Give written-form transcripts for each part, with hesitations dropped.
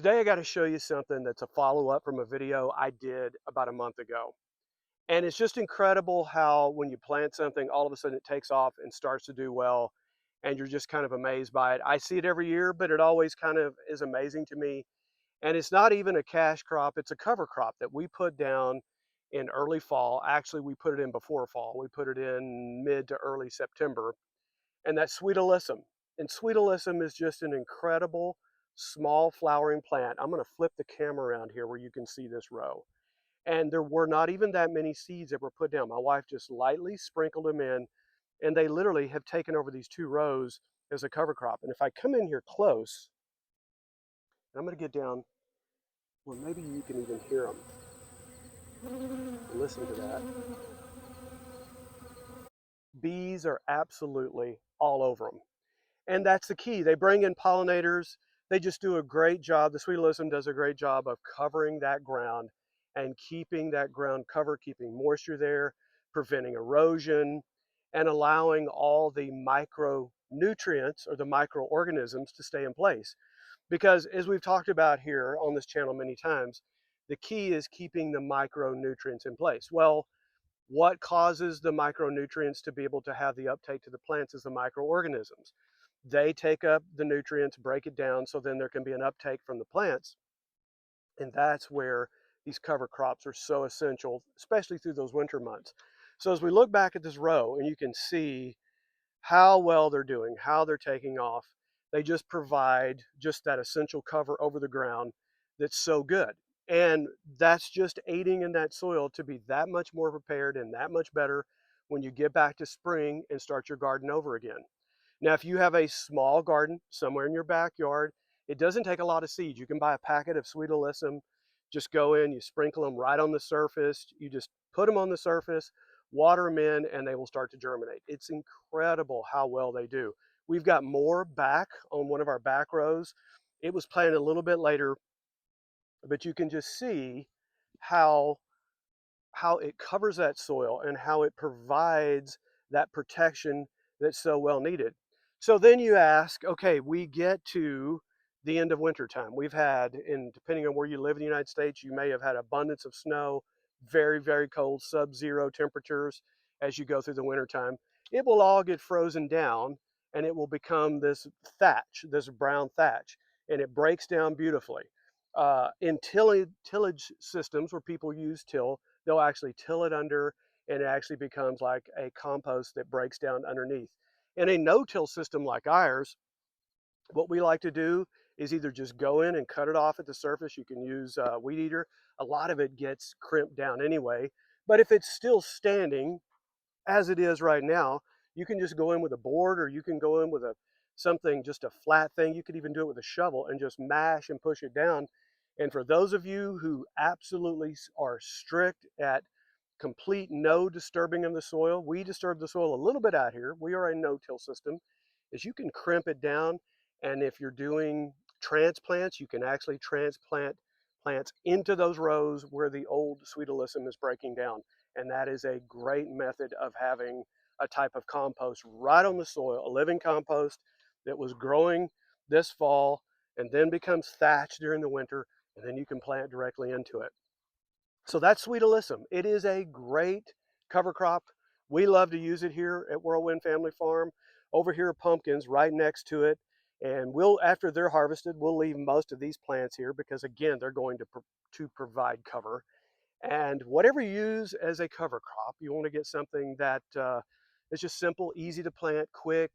Today I got to show you something that's a follow-up from a video I did about a month ago. And it's just incredible how when you plant something, all of a sudden it takes off and starts to do well, and you're just kind of amazed by it. I see it every year, but it always kind of is amazing to me. And it's not even a cash crop, it's a cover crop that we put down in early fall. Actually, we put it in before fall. We put it in mid to early September, and that's Sweet Alyssum. And Sweet Alyssum is just an incredible small flowering plant. I'm going to flip the camera around here where you can see this row. And there were not even that many seeds that were put down. My wife just lightly sprinkled them in, and they literally have taken over these two rows as a cover crop. And if I come in here close, I'm going to get down, well, maybe you can even hear them. Listen to that. Bees are absolutely all over them. And that's the key. They bring in pollinators. They just do a great job. The Sweet Alyssum does a great job of covering that ground and keeping that ground covered, keeping moisture there, preventing erosion, and allowing all the micronutrients or the microorganisms to stay in place. Because as we've talked about here on this channel many times, the key is keeping the micronutrients in place. Well, what causes the micronutrients to be able to have the uptake to the plants is the microorganisms. They take up the nutrients, break it down, so then there can be an uptake from the plants. And that's where these cover crops are so essential, especially through those winter months. So as we look back at this row, and you can see how well they're doing, how they're taking off, they just provide just that essential cover over the ground that's so good. And that's just aiding in that soil to be that much more prepared and that much better when you get back to spring and start your garden over again. Now, if you have a small garden somewhere in your backyard, it doesn't take a lot of seeds. You can buy a packet of Sweet Alyssum, just go in, you sprinkle them right on the surface, you just put them on the surface, water them in, and they will start to germinate. It's incredible how well they do. We've got more back on one of our back rows. It was planted a little bit later, but you can just see how it covers that soil and how it provides that protection that's so well needed. So then you ask, okay, we get to the end of winter time. We've had, and depending on where you live in the United States, you may have had abundance of snow, very, very cold, sub-zero temperatures as you go through the winter time. It will all get frozen down and it will become this thatch, this brown thatch, and it breaks down beautifully. In tillage systems where people use till, they'll actually till it under and it actually becomes like a compost that breaks down underneath. In a no-till system like ours, what we like to do is either just go in and cut it off at the surface. You can use weed eater. A lot of it gets crimped down anyway. But if it's still standing as it is right now, you can just go in with a board, or you can go in with something, just a flat thing. You could even do it with a shovel and just mash and push it down. And for those of you who absolutely are strict at complete no disturbing of the soil, we disturb the soil a little bit out here. We are a no-till system. Is you can crimp it down, and if you're doing transplants, you can actually transplant plants into those rows where the old Sweet Alyssum is breaking down. And that is a great method of having a type of compost right on the soil, a living compost that was growing this fall and then becomes thatch during the winter, and then you can plant directly into it. So that's Sweet Alyssum. It is a great cover crop. We love to use it here at Whirlwind Family Farm. Over here are pumpkins right next to it. And after they're harvested, we'll leave most of these plants here because, again, they're going to provide cover. And whatever you use as a cover crop, you want to get something that is just simple, easy to plant, quick,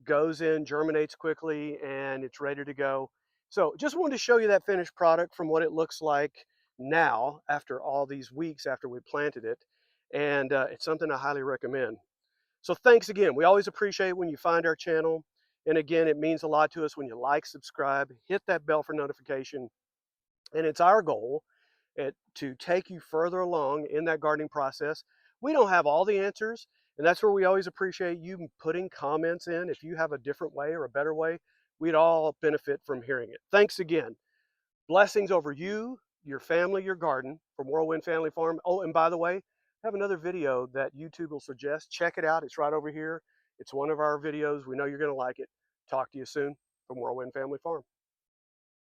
goes in, germinates quickly, and it's ready to go. So just wanted to show you that finished product from what it looks like now after all these weeks after we planted it. And it's something I highly recommend. So thanks again. We always appreciate when you find our channel. And again, it means a lot to us when you like, subscribe, hit that bell for notification. And it's our goal to take you further along in that gardening process. We don't have all the answers, and that's where we always appreciate you putting comments in. If you have a different way or a better way, we'd all benefit from hearing it. Thanks again. Blessings over you, your family, your garden from Whirlwind Family Farm. Oh, and by the way, I have another video that YouTube will suggest. Check it out. It's right over here. It's one of our videos. We know you're going to like it. Talk to you soon from Whirlwind Family Farm.